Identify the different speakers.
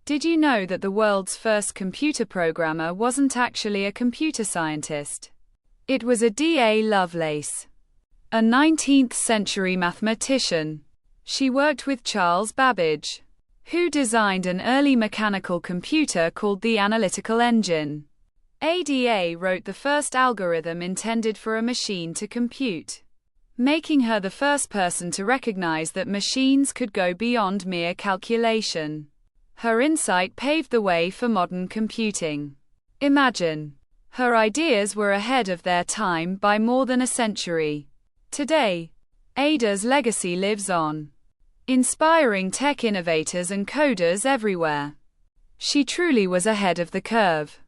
Speaker 1: Did you know that the world's first computer programmer wasn't actually a computer scientist? It was Ada Lovelace, a 19th-century mathematician. She worked with Charles Babbage, who designed an early mechanical computer called the analytical engine. Ada wrote the first algorithm intended for a machine to compute, making her the first person to recognize that machines could go beyond mere calculation. Her insight paved the way for modern computing. Imagine. Her ideas were ahead of their time by more than a century. Today, Ada's legacy lives on, inspiring tech innovators and coders everywhere. She truly was ahead of the curve.